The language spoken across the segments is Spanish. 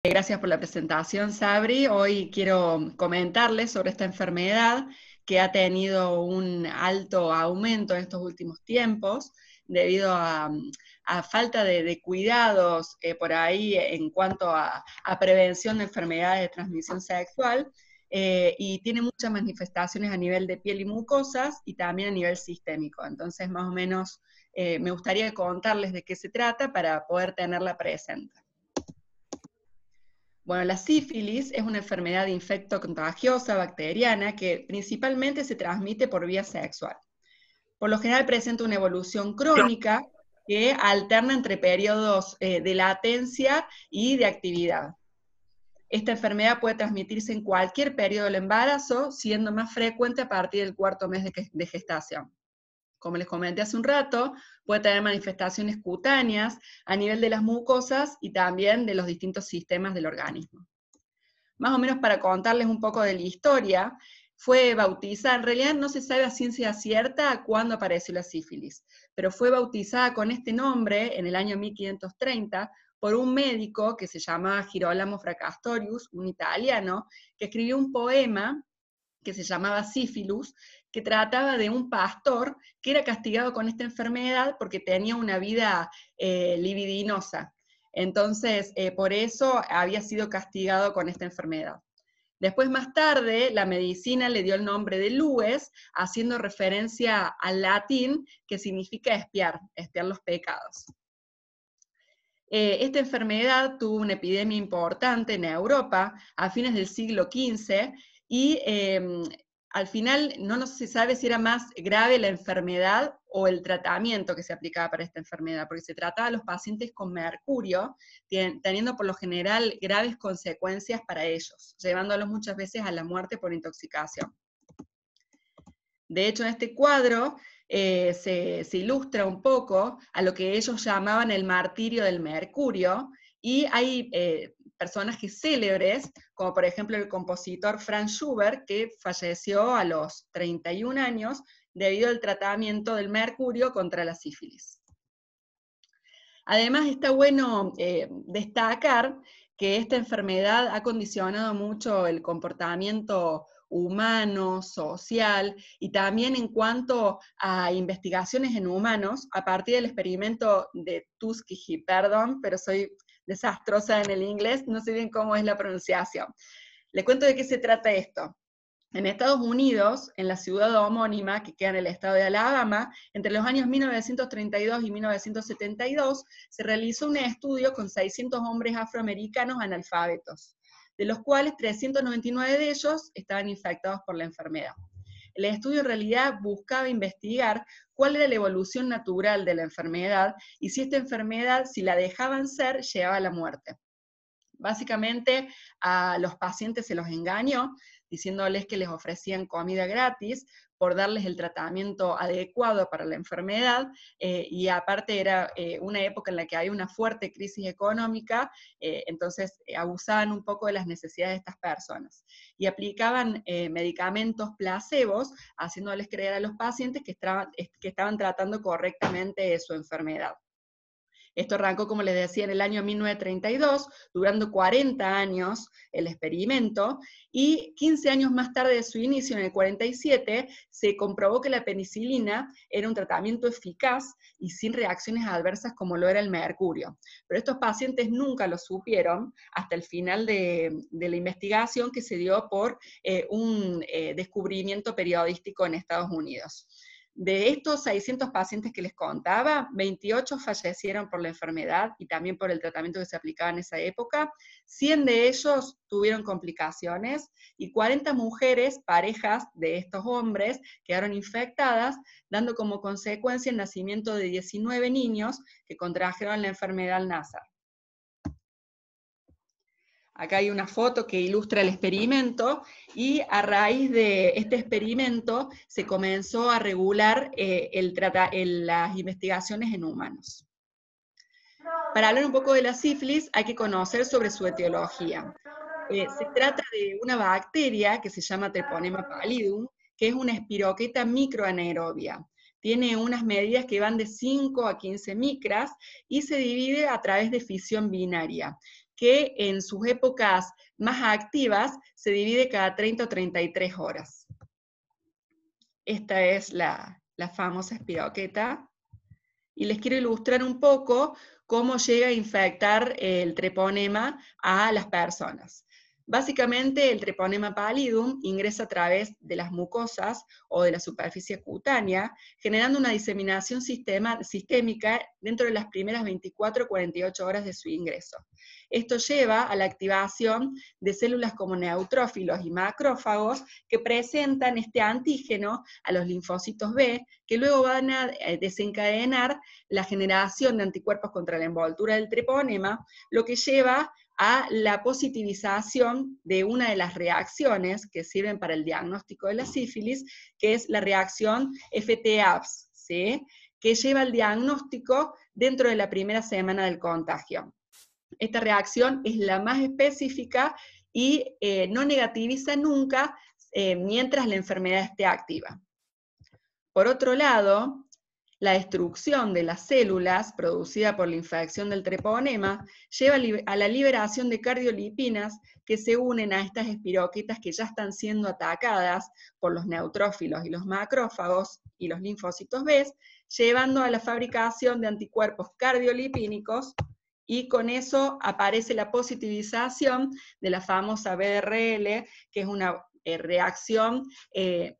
Gracias por la presentación, Sabri. Hoy quiero comentarles sobre esta enfermedad que ha tenido un alto aumento en estos últimos tiempos debido a falta de cuidados por ahí en cuanto a prevención de enfermedades de transmisión sexual, y tiene muchas manifestaciones a nivel de piel y mucosas y también a nivel sistémico. Entonces, más o menos, me gustaría contarles de qué se trata para poder tenerla presente. Bueno, la sífilis es una enfermedad de infecto contagiosa bacteriana que principalmente se transmite por vía sexual. Por lo general presenta una evolución crónica que alterna entre periodos de latencia y de actividad. Esta enfermedad puede transmitirse en cualquier periodo del embarazo, siendo más frecuente a partir del cuarto mes de gestación. Como les comenté hace un rato, puede tener manifestaciones cutáneas a nivel de las mucosas y también de los distintos sistemas del organismo. Más o menos para contarles un poco de la historia, fue bautizada, en realidad no se sabe a ciencia cierta cuándo apareció la sífilis, pero fue bautizada con este nombre en el año 1530 por un médico que se llamaba Girolamo Fracastorius, un italiano, que escribió un poema que se llamaba Sífilus, que trataba de un pastor que era castigado con esta enfermedad porque tenía una vida libidinosa. Entonces, por eso había sido castigado con esta enfermedad. Después, más tarde, la medicina le dio el nombre de lues, haciendo referencia al latín, que significa espiar los pecados. Esta enfermedad tuvo una epidemia importante en Europa a fines del siglo XV y al final no se sabe si era más grave la enfermedad o el tratamiento que se aplicaba para esta enfermedad, porque se trataba a los pacientes con mercurio, teniendo por lo general graves consecuencias para ellos, llevándolos muchas veces a la muerte por intoxicación. De hecho, en este cuadro se ilustra un poco a lo que ellos llamaban el martirio del mercurio, y hay personajes célebres, como por ejemplo el compositor Franz Schubert, que falleció a los 31 años debido al tratamiento del mercurio contra la sífilis. Además, está bueno destacar que esta enfermedad ha condicionado mucho el comportamiento humano, social, y también en cuanto a investigaciones en humanos, a partir del experimento de Tuskegee, perdón, pero soy desastrosa en el inglés, no sé bien cómo es la pronunciación. Le cuento de qué se trata esto. En Estados Unidos, en la ciudad homónima, que queda en el estado de Alabama, entre los años 1932 y 1972, se realizó un estudio con 600 hombres afroamericanos analfabetos, de los cuales 399 de ellos estaban infectados por la enfermedad. El estudio en realidad buscaba investigar cuál era la evolución natural de la enfermedad y si esta enfermedad, si la dejaban ser, llevaba a la muerte. Básicamente a los pacientes se los engañó, diciéndoles que les ofrecían comida gratis por darles el tratamiento adecuado para la enfermedad, y aparte era una época en la que había una fuerte crisis económica, entonces abusaban un poco de las necesidades de estas personas. Y aplicaban medicamentos placebos, haciéndoles creer a los pacientes que estaban tratando correctamente su enfermedad. Esto arrancó, como les decía, en el año 1932, durando 40 años el experimento, y 15 años más tarde de su inicio, en el 47, se comprobó que la penicilina era un tratamiento eficaz y sin reacciones adversas como lo era el mercurio. Pero estos pacientes nunca lo supieron hasta el final de la investigación que se dio por un descubrimiento periodístico en Estados Unidos. De estos 600 pacientes que les contaba, 28 fallecieron por la enfermedad y también por el tratamiento que se aplicaba en esa época. 100 de ellos tuvieron complicaciones y 40 mujeres, parejas de estos hombres, quedaron infectadas, dando como consecuencia el nacimiento de 19 niños que contrajeron la enfermedad al nacer. Acá hay una foto que ilustra el experimento, y a raíz de este experimento se comenzó a regular las investigaciones en humanos. Para hablar un poco de la sífilis hay que conocer sobre su etiología. Se trata de una bacteria que se llama Treponema pallidum, que es una espiroqueta microanaerobia. Tiene unas medidas que van de 5 a 15 micras y se divide a través de fisión binaria. que en sus épocas más activas se divide cada 30 o 33 horas. Esta es la famosa espiroqueta. Y les quiero ilustrar un poco cómo llega a infectar el treponema a las personas. Básicamente, el treponema pallidum ingresa a través de las mucosas o de la superficie cutánea, generando una diseminación sistémica dentro de las primeras 24 o 48 horas de su ingreso. Esto lleva a la activación de células como neutrófilos y macrófagos que presentan este antígeno a los linfocitos B, que luego van a desencadenar la generación de anticuerpos contra la envoltura del treponema, lo que lleva a la positivización de una de las reacciones que sirven para el diagnóstico de la sífilis, que es la reacción FT-APS, ¿sí? Que lleva al diagnóstico dentro de la primera semana del contagio. Esta reacción es la más específica y no negativiza nunca mientras la enfermedad esté activa. Por otro lado, la destrucción de las células producida por la infección del treponema lleva a la liberación de cardiolipinas que se unen a estas espiroquitas que ya están siendo atacadas por los neutrófilos y los macrófagos y los linfocitos B, llevando a la fabricación de anticuerpos cardiolipínicos, y con eso aparece la positivización de la famosa BRL, que es una reacción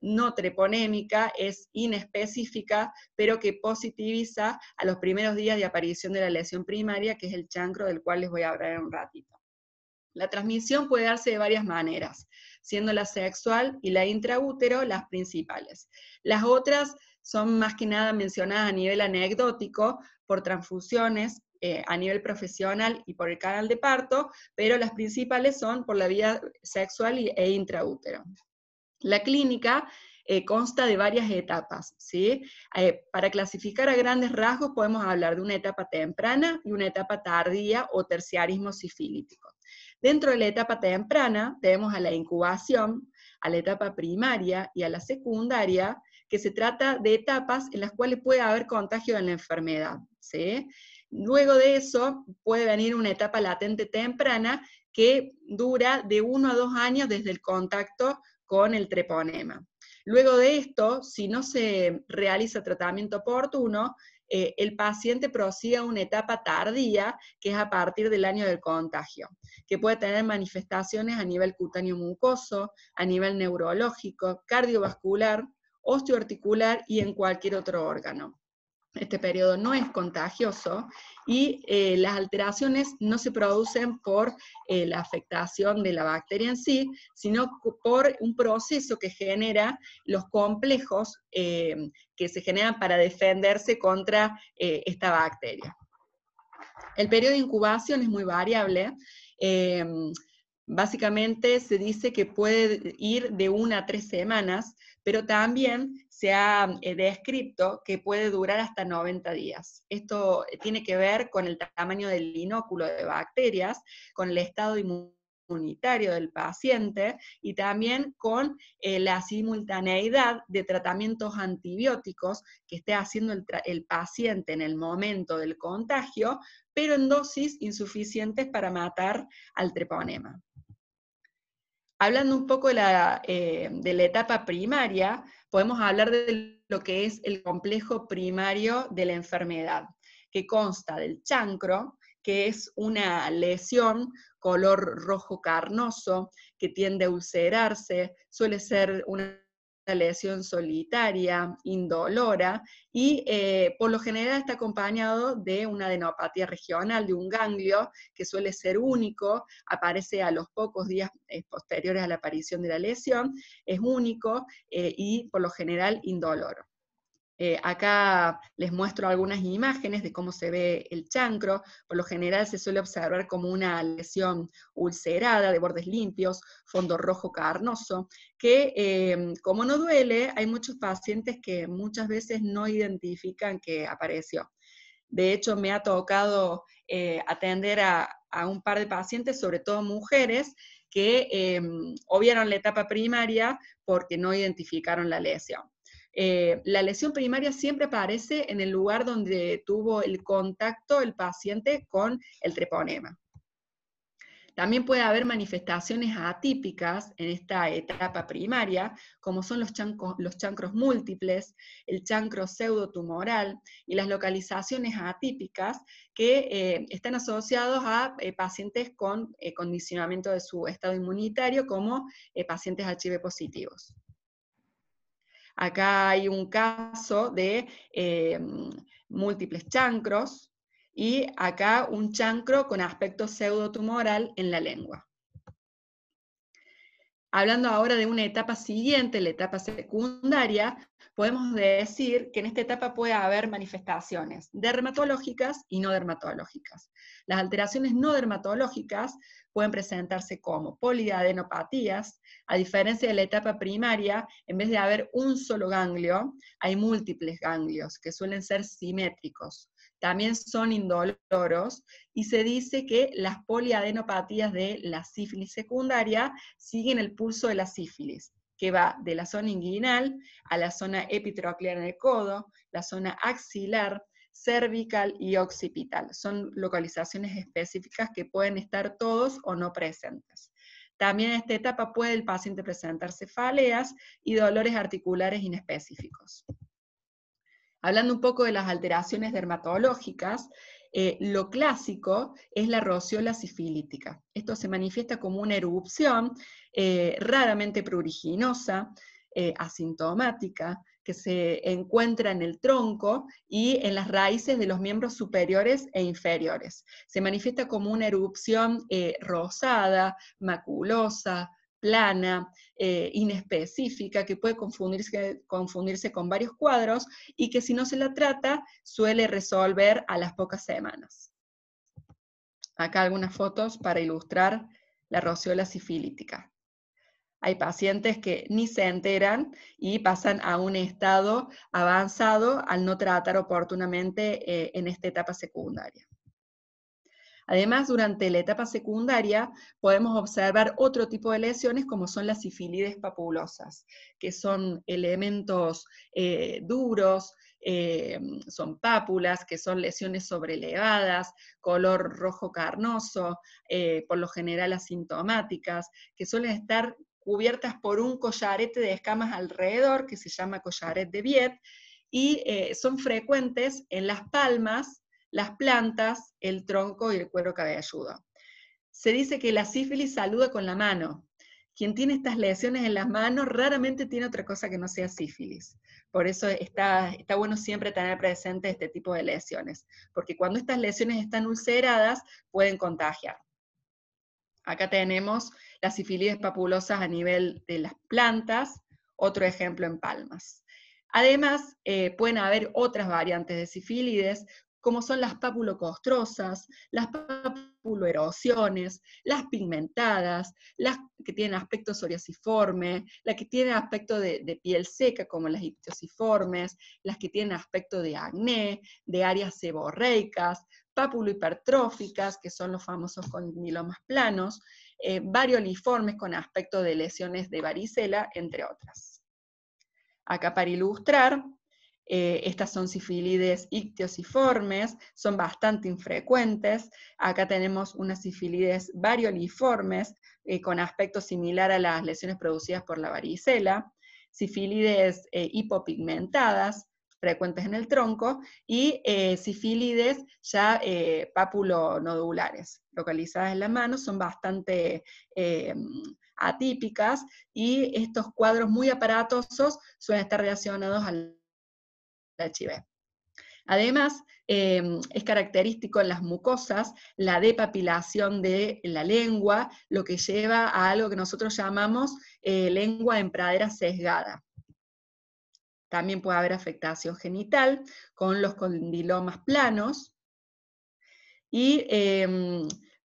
no treponémica, es inespecífica, pero que positiviza a los primeros días de aparición de la lesión primaria, que es el chancro, del cual les voy a hablar en un ratito. La transmisión puede darse de varias maneras, siendo la sexual y la intraútero las principales. Las otras son más que nada mencionadas a nivel anecdótico, por transfusiones, a nivel profesional y por el canal de parto, pero las principales son por la vía sexual e intraútero. La clínica consta de varias etapas, ¿sí? Para clasificar a grandes rasgos podemos hablar de una etapa temprana y una etapa tardía o terciarismo sifilítico. Dentro de la etapa temprana tenemos a la incubación, a la etapa primaria y a la secundaria, que se trata de etapas en las cuales puede haber contagio de la enfermedad, ¿sí? Luego de eso puede venir una etapa latente temprana que dura de 1 a 2 años desde el contacto con el treponema. Luego de esto, si no se realiza tratamiento oportuno, el paciente prosigue a una etapa tardía, que es a partir del año del contagio, que puede tener manifestaciones a nivel cutáneo mucoso, a nivel neurológico, cardiovascular, osteoarticular y en cualquier otro órgano. Este periodo no es contagioso y las alteraciones no se producen por la afectación de la bacteria en sí, sino por un proceso que genera los complejos que se generan para defenderse contra esta bacteria. El periodo de incubación es muy variable. Básicamente se dice que puede ir de 1 a 3 semanas, pero también se ha descrito que puede durar hasta 90 días. Esto tiene que ver con el tamaño del inóculo de bacterias, con el estado inmunitario del paciente y también con la simultaneidad de tratamientos antibióticos que esté haciendo el paciente en el momento del contagio, pero en dosis insuficientes para matar al treponema. Hablando un poco de la etapa primaria, podemos hablar de lo que es el complejo primario de la enfermedad, que consta del chancro, que es una lesión color rojo carnoso, que tiende a ulcerarse, suele ser una lesión solitaria, indolora, y por lo general está acompañado de una adenopatía regional, de un ganglio que suele ser único, aparece a los pocos días posteriores a la aparición de la lesión, es único y por lo general indoloro. Acá les muestro algunas imágenes de cómo se ve el chancro. Por lo general se suele observar como una lesión ulcerada, de bordes limpios, fondo rojo carnoso, que como no duele, hay muchos pacientes que muchas veces no identifican que apareció. De hecho, me ha tocado atender a un par de pacientes, sobre todo mujeres, que obviaron la etapa primaria porque no identificaron la lesión. La lesión primaria siempre aparece en el lugar donde tuvo el contacto el paciente con el treponema. También puede haber manifestaciones atípicas en esta etapa primaria, como son los chancros múltiples, el chancro pseudotumoral y las localizaciones atípicas que están asociados a pacientes con condicionamiento de su estado inmunitario, como pacientes HIV positivos. Acá hay un caso de múltiples chancros, y acá un chancro con aspecto pseudotumoral en la lengua. Hablando ahora de una etapa siguiente, la etapa secundaria, podemos decir que en esta etapa puede haber manifestaciones dermatológicas y no dermatológicas. Las alteraciones no dermatológicas pueden presentarse como poliadenopatías. A diferencia de la etapa primaria, en vez de haber un solo ganglio, hay múltiples ganglios que suelen ser simétricos. También son indoloros, y se dice que las poliadenopatías de la sífilis secundaria siguen el pulso de la sífilis, que va de la zona inguinal a la zona epitroclear en el codo, la zona axilar, cervical y occipital. Son localizaciones específicas que pueden estar todos o no presentes. También en esta etapa puede el paciente presentar cefaleas y dolores articulares inespecíficos. Hablando un poco de las alteraciones dermatológicas, lo clásico es la rociola sifilítica. Esto se manifiesta como una erupción raramente pruriginosa, asintomática, que se encuentra en el tronco y en las raíces de los miembros superiores e inferiores. Se manifiesta como una erupción rosada, maculosa, plana, inespecífica, que puede confundirse con varios cuadros, y que si no se la trata, suele resolver a las pocas semanas. Acá algunas fotos para ilustrar la rociola sifilítica. Hay pacientes que ni se enteran y pasan a un estado avanzado al no tratar oportunamente en esta etapa secundaria. Además, durante la etapa secundaria podemos observar otro tipo de lesiones, como son las sifilides papulosas, que son elementos duros, son pápulas, que son lesiones sobrelevadas, color rojo carnoso, por lo general asintomáticas, que suelen estar cubiertas por un collarete de escamas alrededor, que se llama collaret de Viet, y son frecuentes en las palmas, las plantas, el tronco y el cuero cabelludo. Se dice que la sífilis saluda con la mano. Quien tiene estas lesiones en las manos raramente tiene otra cosa que no sea sífilis. Por eso está bueno siempre tener presente este tipo de lesiones, porque cuando estas lesiones están ulceradas, pueden contagiar. Acá tenemos las sifilides papulosas a nivel de las plantas, otro ejemplo en palmas. Además, pueden haber otras variantes de sifilides, como son las papulocostrosas, las papuloerosiones, las pigmentadas, las que tienen aspecto psoriasiforme, las que tienen aspecto de piel seca, como las ictiosiformes, las que tienen aspecto de acné, de áreas seborreicas, papulohipertróficas, que son los famosos condilomas planos, varioliformes con aspecto de lesiones de varicela, entre otras. Acá para ilustrar, estas son sifilides ictiosiformes, son bastante infrecuentes. Acá tenemos unas sifilides varioliformes con aspecto similar a las lesiones producidas por la varicela, sifilides hipopigmentadas, frecuentes en el tronco, y sifilides ya papulonodulares, localizadas en la mano, son bastante atípicas, y estos cuadros muy aparatosos suelen estar relacionados al HIV. Además, es característico en las mucosas la depapilación de la lengua, lo que lleva a algo que nosotros llamamos lengua en pradera sesgada. También puede haber afectación genital con los condilomas planos, y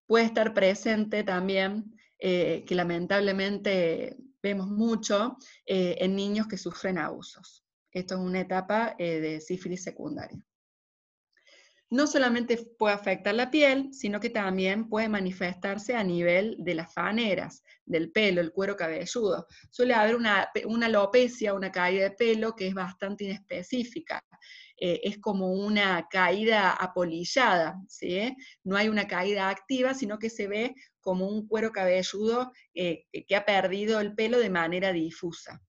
puede estar presente también, que lamentablemente vemos mucho, en niños que sufren abusos. Esto es una etapa de sífilis secundaria. No solamente puede afectar la piel, sino que también puede manifestarse a nivel de las faneras, del pelo, el cuero cabelludo. Suele haber una alopecia, una caída de pelo que es bastante inespecífica. es como una caída apolillada, ¿sí? No hay una caída activa, sino que se ve como un cuero cabelludo que ha perdido el pelo de manera difusa.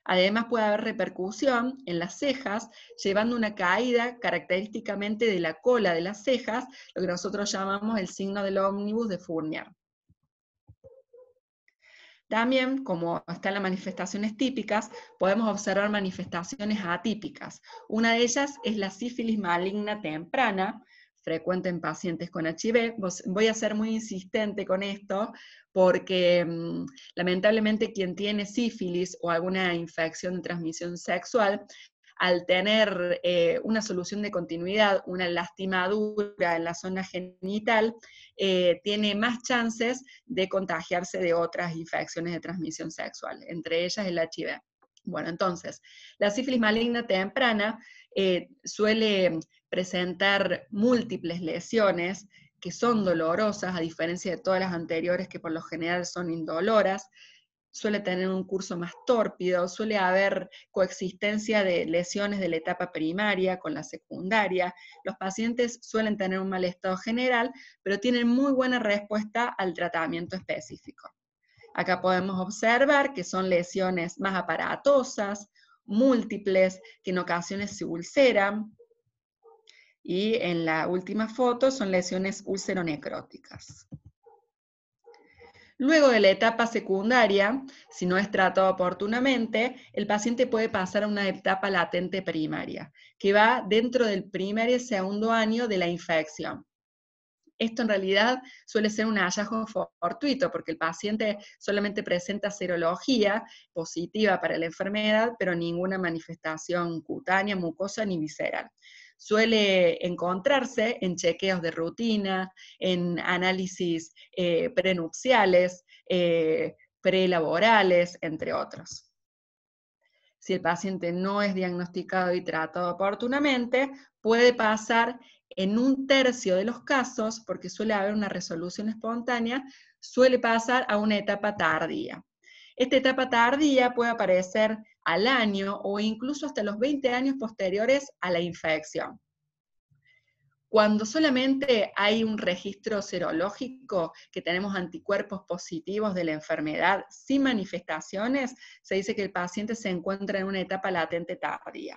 Además puede haber repercusión en las cejas, llevando una caída característicamente de la cola de las cejas, lo que nosotros llamamos el signo del ómnibus de Fournier. También, como están las manifestaciones típicas, podemos observar manifestaciones atípicas. Una de ellas es la sífilis maligna temprana, frecuente en pacientes con HIV. Voy a ser muy insistente con esto, porque lamentablemente quien tiene sífilis o alguna infección de transmisión sexual, al tener una solución de continuidad, una lastimadura en la zona genital, tiene más chances de contagiarse de otras infecciones de transmisión sexual, entre ellas el HIV. Bueno, entonces, la sífilis maligna temprana suele presentar múltiples lesiones que son dolorosas, a diferencia de todas las anteriores que por lo general son indoloras. Suele tener un curso más tórpido, suele haber coexistencia de lesiones de la etapa primaria con la secundaria. Los pacientes suelen tener un mal estado general, pero tienen muy buena respuesta al tratamiento específico. Acá podemos observar que son lesiones más aparatosas, múltiples, que en ocasiones se ulceran, y en la última foto son lesiones ulceronecróticas. Luego de la etapa secundaria, si no es tratado oportunamente, el paciente puede pasar a una etapa latente primaria, que va dentro del primer y segundo año de la infección. Esto en realidad suele ser un hallazgo fortuito, porque el paciente solamente presenta serología positiva para la enfermedad, pero ninguna manifestación cutánea, mucosa ni visceral. Suele encontrarse en chequeos de rutina, en análisis prenupciales, prelaborales, entre otros. Si el paciente no es diagnosticado y tratado oportunamente, puede pasar en 1/3 de los casos, porque suele haber una resolución espontánea, suele pasar a una etapa tardía. Esta etapa tardía puede aparecer al año o incluso hasta los 20 años posteriores a la infección. Cuando solamente hay un registro serológico, que tenemos anticuerpos positivos de la enfermedad sin manifestaciones, se dice que el paciente se encuentra en una etapa latente tardía.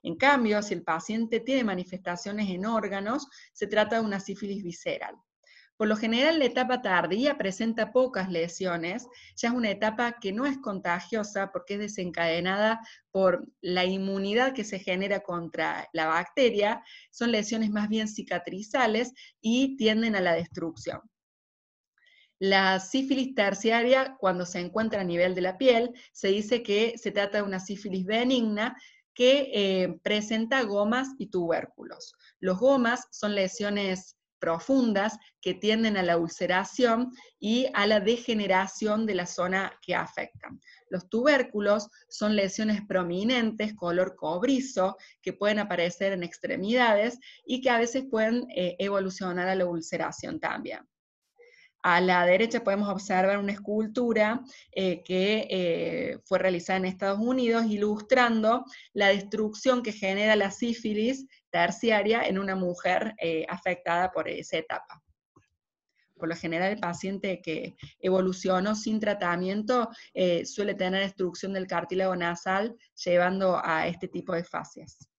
En cambio, si el paciente tiene manifestaciones en órganos, se trata de una sífilis visceral. Por lo general, la etapa tardía presenta pocas lesiones, ya es una etapa que no es contagiosa porque es desencadenada por la inmunidad que se genera contra la bacteria, son lesiones más bien cicatrizales y tienden a la destrucción. La sífilis terciaria, cuando se encuentra a nivel de la piel, se dice que se trata de una sífilis benigna que presenta gomas y tubérculos. Los gomas son lesiones profundas que tienden a la ulceración y a la degeneración de la zona que afectan. Los tubérculos son lesiones prominentes, color cobrizo, que pueden aparecer en extremidades y que a veces pueden evolucionar a la ulceración también. A la derecha podemos observar una escultura que fue realizada en Estados Unidos, ilustrando la destrucción que genera la sífilis terciaria en una mujer afectada por esa etapa. Por lo general, el paciente que evolucionó sin tratamiento suele tener destrucción del cartílago nasal, llevando a este tipo de fasias.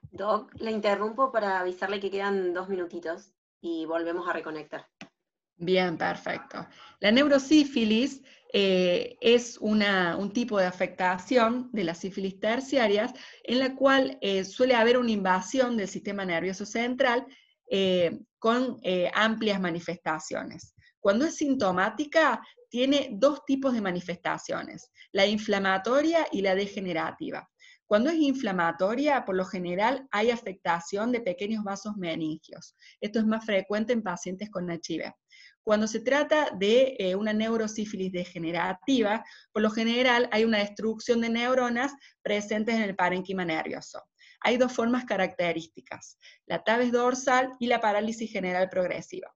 Doc, la interrumpo para avisarle que quedan 2 minutitos y volvemos a reconectar. Bien, perfecto. La neurosífilis es un tipo de afectación de las sífilis terciarias en la cual suele haber una invasión del sistema nervioso central con amplias manifestaciones. Cuando es sintomática, tiene 2 tipos de manifestaciones, la inflamatoria y la degenerativa. Cuando es inflamatoria, por lo general hay afectación de pequeños vasos meningios. Esto es más frecuente en pacientes con HIV. Cuando se trata de una neurosífilis degenerativa, por lo general hay una destrucción de neuronas presentes en el parénquima nervioso. Hay 2 formas características, la tabes dorsal y la parálisis general progresiva.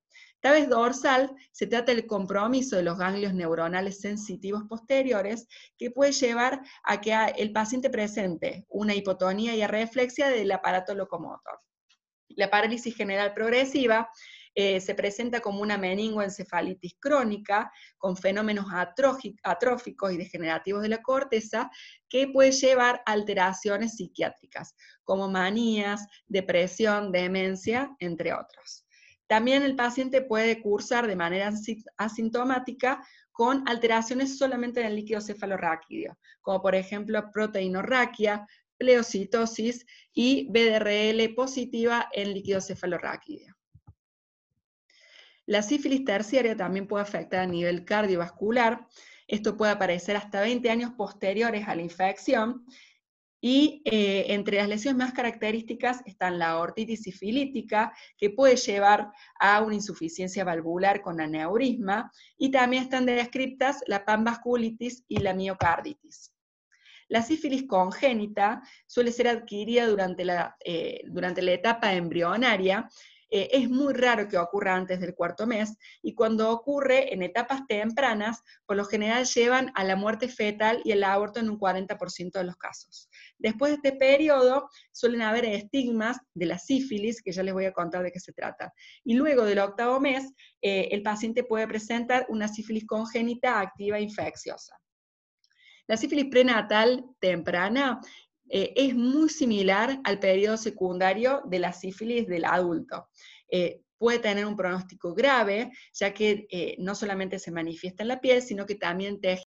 Esta vez dorsal se trata del compromiso de los ganglios neuronales sensitivos posteriores que puede llevar a que el paciente presente una hipotonía y areflexia del aparato locomotor. La parálisis general progresiva se presenta como una meningoencefalitis crónica con fenómenos atróficos y degenerativos de la corteza que puede llevar a alteraciones psiquiátricas, como manías, depresión, demencia, entre otros. También el paciente puede cursar de manera asintomática con alteraciones solamente en el líquido cefalorraquídeo, como por ejemplo proteinorraquia, pleocitosis y BDRL positiva en líquido cefalorraquídeo. La sífilis terciaria también puede afectar a nivel cardiovascular. Esto puede aparecer hasta 20 años posteriores a la infección. Y entre las lesiones más características están la aortitis sifilítica, que puede llevar a una insuficiencia valvular con aneurisma, y también están descritas la panvasculitis y la miocarditis. La sífilis congénita suele ser adquirida durante la etapa embrionaria. Es muy raro que ocurra antes del cuarto mes, y cuando ocurre en etapas tempranas, por lo general llevan a la muerte fetal y el aborto en un 40% de los casos. Después de este periodo, suelen haber estigmas de la sífilis, que ya les voy a contar de qué se trata. Y luego del octavo mes, el paciente puede presentar una sífilis congénita activa infecciosa. La sífilis prenatal temprana es muy similar al periodo secundario de la sífilis del adulto. Puede tener un pronóstico grave, ya que no solamente se manifiesta en la piel, sino que también tejidos